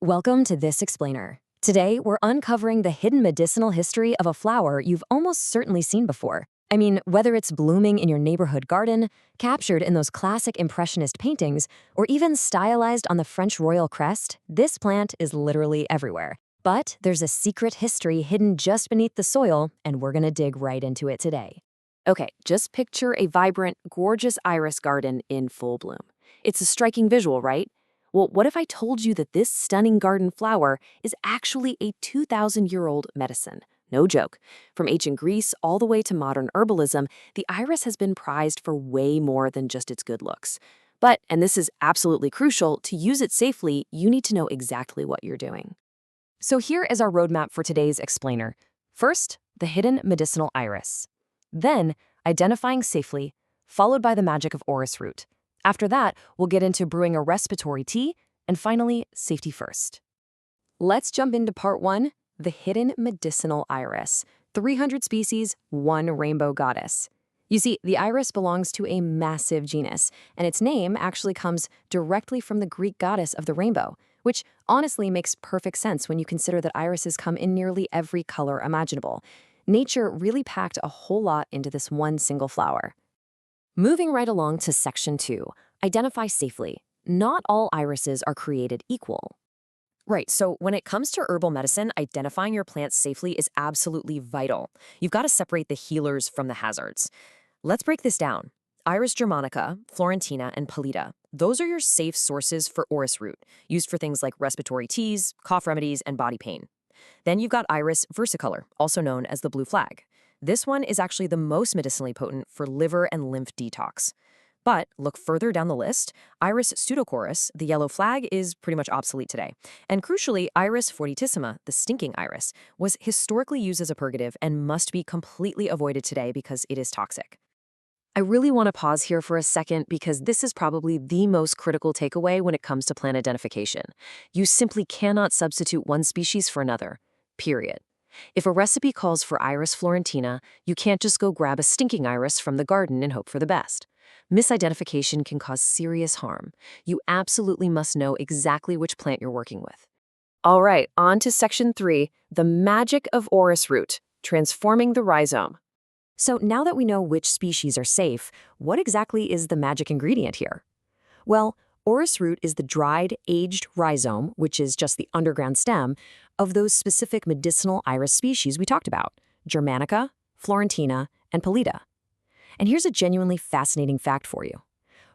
Welcome to This Explainer. Today, we're uncovering the hidden medicinal history of a flower you've almost certainly seen before. I mean, whether it's blooming in your neighborhood garden, captured in those classic Impressionist paintings, or even stylized on the French royal crest, this plant is literally everywhere. But there's a secret history hidden just beneath the soil, and we're gonna dig right into it today. Okay, just picture a vibrant, gorgeous iris garden in full bloom. It's a striking visual, right? Well, what if I told you that this stunning garden flower is actually a 2,000-year-old medicine? No joke. From ancient Greece all the way to modern herbalism, the iris has been prized for way more than just its good looks. But, and this is absolutely crucial, to use it safely, you need to know exactly what you're doing. So here is our roadmap for today's explainer. First, the hidden medicinal iris. Then, identifying safely, followed by the magic of Orris root. After that, we'll get into brewing a respiratory tea, and finally, safety first. Let's jump into part one, the hidden medicinal iris. 300 species, one rainbow goddess. You see, the iris belongs to a massive genus, and its name actually comes directly from the Greek goddess of the rainbow, which honestly makes perfect sense when you consider that irises come in nearly every color imaginable. Nature really packed a whole lot into this one single flower. Moving right along to section 2, identify safely. Not all irises are created equal. Right, so when it comes to herbal medicine, identifying your plants safely is absolutely vital. You've got to separate the healers from the hazards. Let's break this down. Iris germanica, florentina, and pallida. Those are your safe sources for Orris root, used for things like respiratory teas, cough remedies, and body pain. Then you've got Iris versicolor, also known as the blue flag. This one is actually the most medicinally potent for liver and lymph detox. But look further down the list, Iris pseudochorus, the yellow flag, is pretty much obsolete today. And crucially, Iris fortissima, the stinking iris, was historically used as a purgative and must be completely avoided today because it is toxic. I really want to pause here for a second because this is probably the most critical takeaway when it comes to plant identification. You simply cannot substitute one species for another, period. If a recipe calls for Iris florentina, you can't just go grab a stinking iris from the garden and hope for the best. Misidentification can cause serious harm. You absolutely must know exactly which plant you're working with. All right, on to section 3, the magic of Orris root, transforming the rhizome. So now that we know which species are safe, what exactly is the magic ingredient here? Well, Orris root is the dried, aged rhizome, which is just the underground stem, of those specific medicinal iris species we talked about, germanica, florentina, and pallida. And here's a genuinely fascinating fact for you.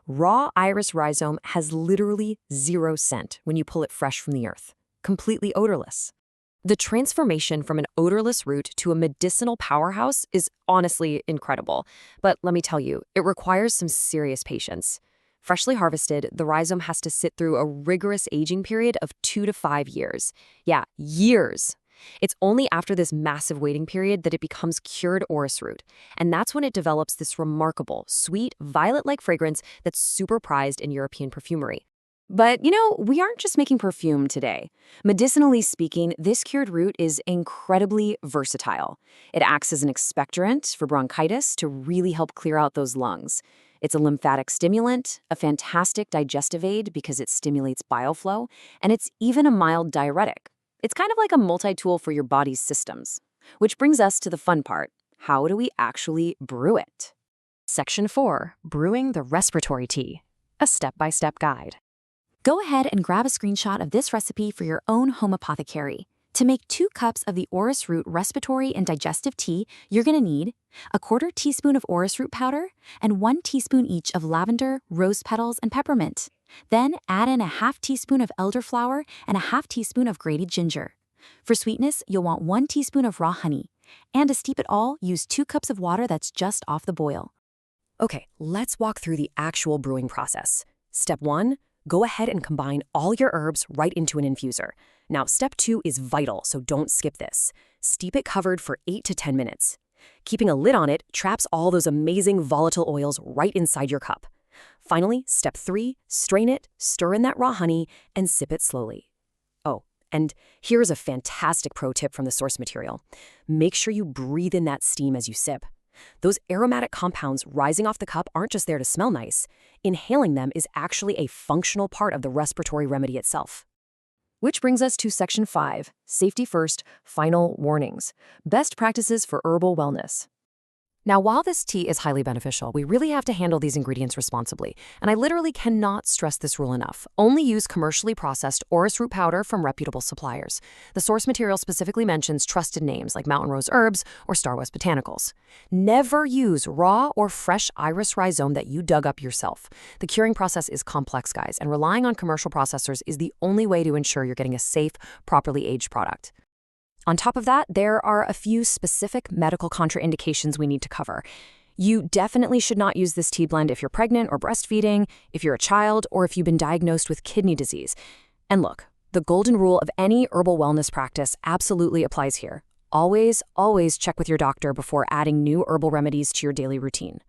Raw iris rhizome has literally 0 scent when you pull it fresh from the earth, completely odorless. The transformation from an odorless root to a medicinal powerhouse is honestly incredible. But let me tell you, it requires some serious patience. Freshly harvested, the rhizome has to sit through a rigorous aging period of 2 to 5 years. Yeah, years. It's only after this massive waiting period that it becomes cured Orris root. And that's when it develops this remarkable, sweet, violet-like fragrance that's super prized in European perfumery. But, we aren't just making perfume today. Medicinally speaking, this cured root is incredibly versatile. It acts as an expectorant for bronchitis to really help clear out those lungs. It's a lymphatic stimulant, a fantastic digestive aid because it stimulates bile flow, and it's even a mild diuretic. It's kind of like a multi-tool for your body's systems. Which brings us to the fun part. How do we actually brew it? Section 4, brewing the respiratory tea. A step-by-step guide. Go ahead and grab a screenshot of this recipe for your own home apothecary. To make 2 cups of the Orris root respiratory and digestive tea, you're going to need a 1/4 teaspoon of Orris root powder and 1 teaspoon each of lavender, rose petals, and peppermint. Then add in a 1/2 teaspoon of elderflower and a 1/2 teaspoon of grated ginger. For sweetness, you'll want 1 teaspoon of raw honey. And to steep it all, use 2 cups of water that's just off the boil. Okay, let's walk through the actual brewing process. Step 1. Go ahead and combine all your herbs right into an infuser. Now, step 2 is vital, so don't skip this. Steep it covered for 8 to 10 minutes. Keeping a lid on it traps all those amazing volatile oils right inside your cup. Finally, step 3, strain it, stir in that raw honey, and sip it slowly. Oh, and here's a fantastic pro tip from the source material. Make sure you breathe in that steam as you sip. Those aromatic compounds rising off the cup aren't just there to smell nice. Inhaling them is actually a functional part of the respiratory remedy itself. Which brings us to Section 5, Safety First, Final Warnings. Best Practices for Herbal Wellness. Now, while this tea is highly beneficial, we really have to handle these ingredients responsibly. And I literally cannot stress this rule enough. Only use commercially processed Orris root powder from reputable suppliers. The source material specifically mentions trusted names like Mountain Rose Herbs or Star West Botanicals. Never use raw or fresh iris rhizome that you dug up yourself. The curing process is complex, guys, and relying on commercial processors is the only way to ensure you're getting a safe, properly aged product. On top of that, there are a few specific medical contraindications we need to cover. You definitely should not use this tea blend if you're pregnant or breastfeeding, if you're a child, or if you've been diagnosed with kidney disease. And look, the golden rule of any herbal wellness practice absolutely applies here. Always, always check with your doctor before adding new herbal remedies to your daily routine.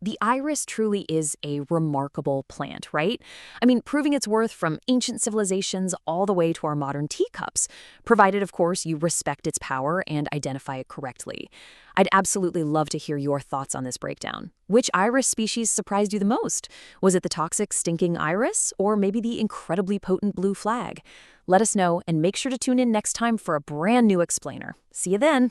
The iris truly is a remarkable plant, right? I mean, proving its worth from ancient civilizations all the way to our modern teacups, provided, of course, you respect its power and identify it correctly. I'd absolutely love to hear your thoughts on this breakdown. Which iris species surprised you the most? Was it the toxic, stinking iris, or maybe the incredibly potent blue flag? Let us know, and make sure to tune in next time for a brand new explainer. See you then!